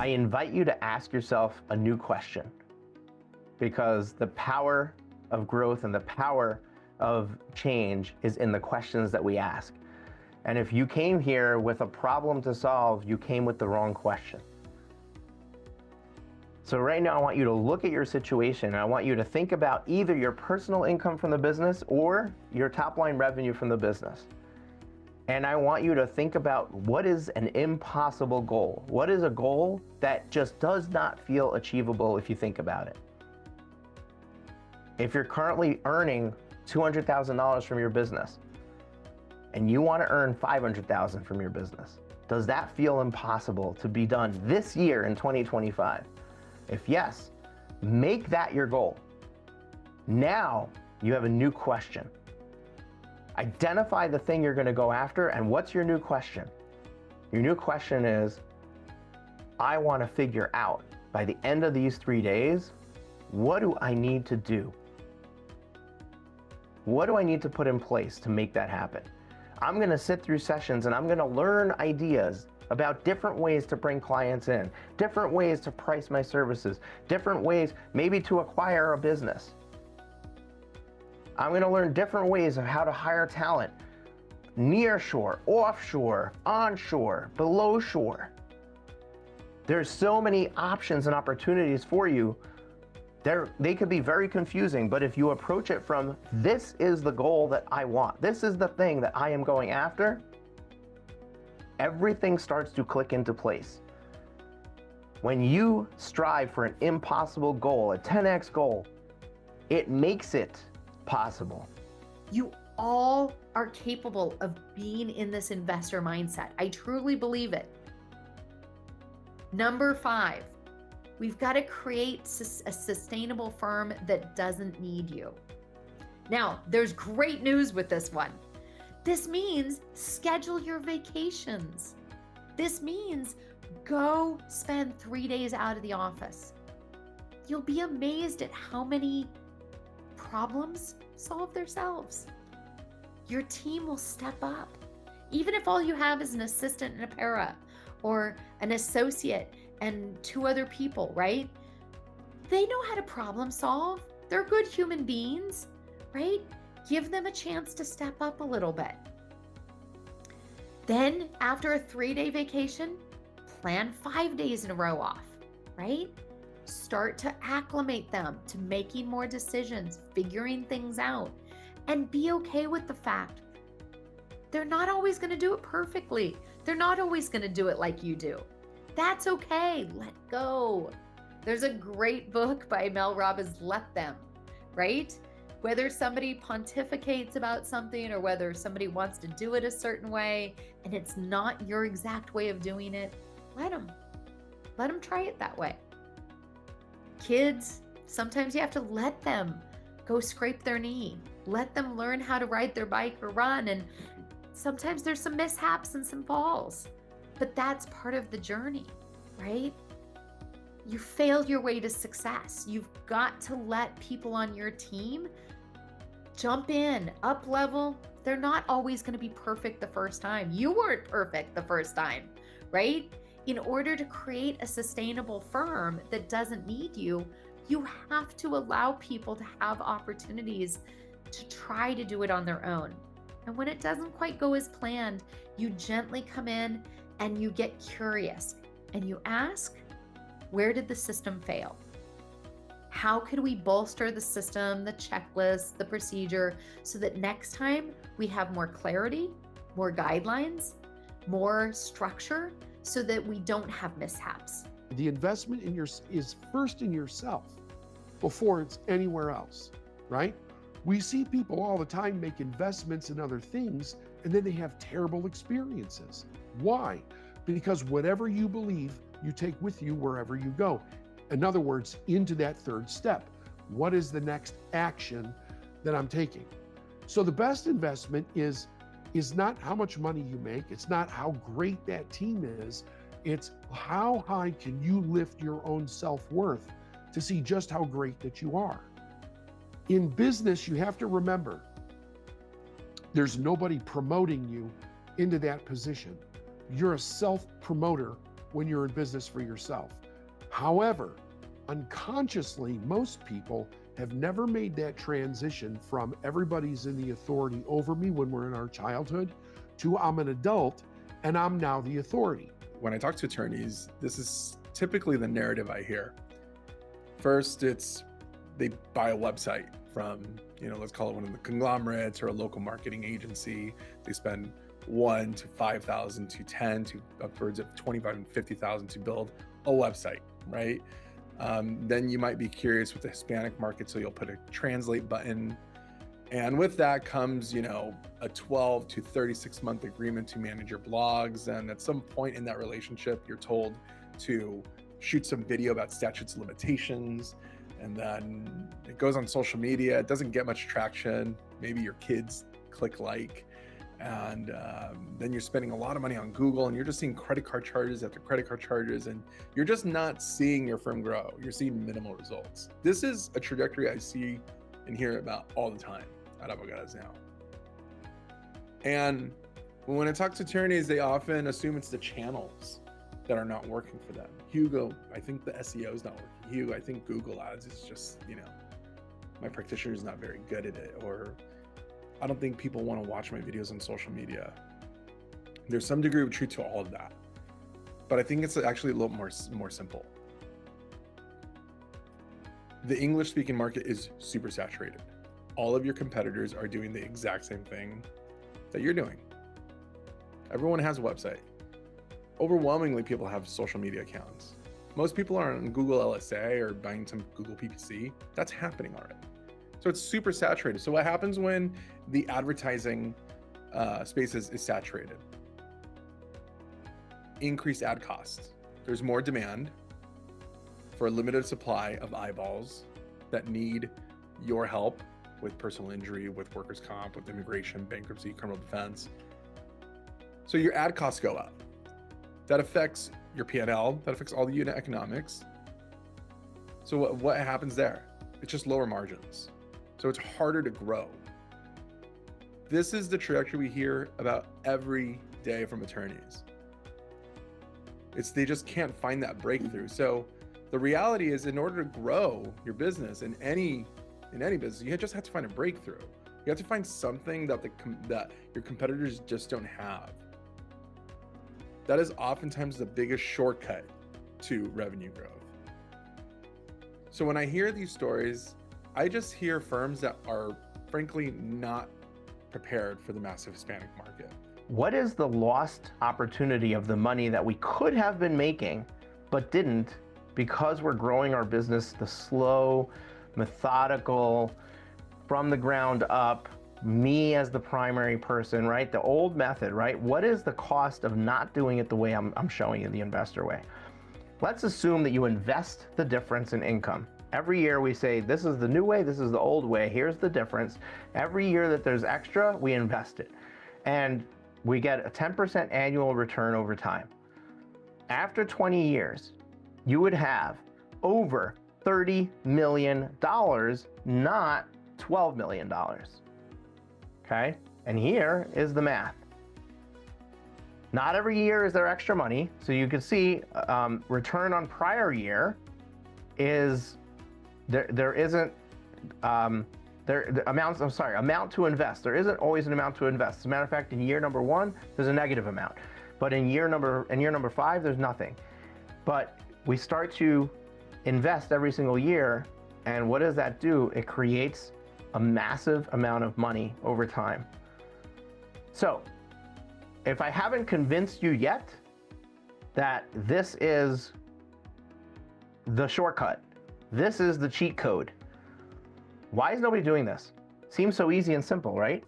I invite you to ask yourself a new question, because the power of growth and the power of change is in the questions that we ask. And if you came here with a problem to solve, you came with the wrong question. So right now I want you to look at your situation, and I want you to think about either your personal income from the business or your top line revenue from the business. And I want you to think about, what is an impossible goal? What is a goal that just does not feel achievable if you think about it? If you're currently earning $200,000 from your business and you want to earn $500,000 from your business, does that feel impossible to be done this year in 2025? If yes, make that your goal. Now you have a new question. Identify the thing you're going to go after, and what's your new question? Your new question is, I want to figure out by the end of these 3 days, what do I need to do? What do I need to put in place to make that happen? I'm going to sit through sessions and I'm going to learn ideas about different ways to bring clients in, different ways to price my services, different ways maybe to acquire a business. I'm going to learn different ways of how to hire talent, near shore, offshore, onshore, below shore. There's so many options and opportunities for you. They could be very confusing, but if you approach it from, this is the goal that I want, this is the thing that I am going after, everything starts to click into place. When you strive for an impossible goal, a 10x goal, it makes it possible. You all are capable of being in this investor mindset. I truly believe it. Number 5, we've got to create a sustainable firm that doesn't need you. Now, there's great news with this one. This means schedule your vacations. This means go spend 3 days out of the office. You'll be amazed at how many problems solve themselves. Your team will step up. Even if all you have is an assistant and a para, or an associate and 2 other people, right? They know how to problem solve. They're good human beings, right? Give them a chance to step up a little bit. Then after a 3-day vacation, plan 5 days in a row off, right? Start to acclimate them to making more decisions, figuring things out, and be okay with the fact they're not always going to do it perfectly. They're not always going to do it like you do. That's okay. Let go. There's a great book by Mel Robbins, Let Them, right? Whether somebody pontificates about something or whether somebody wants to do it a certain way and it's not your exact way of doing it, let them try it that way. Kids, sometimes you have to let them go scrape their knee. Let them learn how to ride their bike or run. And sometimes there's some mishaps and some falls, but that's part of the journey, right? You failed your way to success. You've got to let people on your team jump in, up level. They're not always going to be perfect the first time. You weren't perfect the first time, right? In order to create a sustainable firm that doesn't need you, you have to allow people to have opportunities to try to do it on their own. And when it doesn't quite go as planned, you gently come in and you get curious and you ask, where did the system fail? How could we bolster the system, the checklist, the procedure, so that next time we have more clarity, more guidelines, more structure, so that we don't have mishaps? The investment is first in yourself before it's anywhere else, right? We see people all the time make investments in other things and then they have terrible experiences. Why? Because whatever you believe, you take with you wherever you go. In other words, into that third step. What is the next action that I'm taking? So the best investment is not how much money you make. It's not how great that team is. It's how high can you lift your own self-worth to see just how great that you are. In business, you have to remember, there's nobody promoting you into that position. You're a self-promoter when you're in business for yourself. However, unconsciously, most people have never made that transition from everybody's in the authority over me when we're in our childhood to I'm an adult and I'm now the authority. When I talk to attorneys, this is typically the narrative I hear. First, it's they buy a website from, let's call it one of the conglomerates or a local marketing agency. They spend $1,000 to $5,000 to $10,000 to upwards of $25,000 and $50,000 to build a website, right? Then you might be curious with the Hispanic market, so you'll put a translate button. And with that comes, a 12 to 36 month agreement to manage your blogs. And at some point in that relationship, you're told to shoot some video about statutes of limitations. And then it goes on social media. It doesn't get much traction. Maybe your kids click like. And then you're spending a lot of money on Google and you're just seeing credit card charges after credit card charges, and you're just not seeing your firm grow. You're seeing minimal results. This is a trajectory I see and hear about all the time at Abogados Now. And when I talk to attorneys, they often assume it's the channels that are not working for them. Hugo, I think the SEO is not working. Hugo, I think Google Ads is just, my practitioner is not very good at it, or I don't think people want to watch my videos on social media. There's some degree of truth to all of that, but I think it's actually a little more simple. The English-speaking market is super saturated. All of your competitors are doing the exact same thing that you're doing. Everyone has a website. Overwhelmingly, people have social media accounts. Most people are on Google LSA or buying some Google PPC. That's happening already. So it's super saturated. So what happens when the advertising space is saturated? Increased ad costs. There's more demand for a limited supply of eyeballs that need your help with personal injury, with workers' comp, with immigration, bankruptcy, criminal defense. So your ad costs go up. That affects your P&L, that affects all the unit economics. So what happens there? It's just lower margins. So it's harder to grow. This is the trajectory we hear about every day from attorneys. They just can't find that breakthrough. So the reality is, in order to grow your business in any business, you just have to find a breakthrough. You have to find something that your competitors just don't have. That is oftentimes the biggest shortcut to revenue growth. So when I hear these stories, I just hear firms that are frankly not prepared for the massive Hispanic market. What is the lost opportunity of the money that we could have been making but didn't, because we're growing our business the slow, methodical, from the ground up, me as the primary person, right? The old method, right? What is the cost of not doing it the way I'm showing you, the investor way? Let's assume that you invest the difference in income. Every year we say, this is the new way, this is the old way, here's the difference. Every year that there's extra, we invest it. And we get a 10% annual return over time. After 20 years, you would have over $30 million, not $12 million. Okay? And here is the math. Not every year is there extra money. So you can see return on prior year is, there isn't, amount to invest. There isn't always an amount to invest. As a matter of fact, in year number 1, there's a negative amount. But in year number 5, there's nothing. But we start to invest every single year, and what does that do? It creates a massive amount of money over time. So, if I haven't convinced you yet that this is the shortcut, this is the cheat code, why is nobody doing this? Seems so easy and simple, right?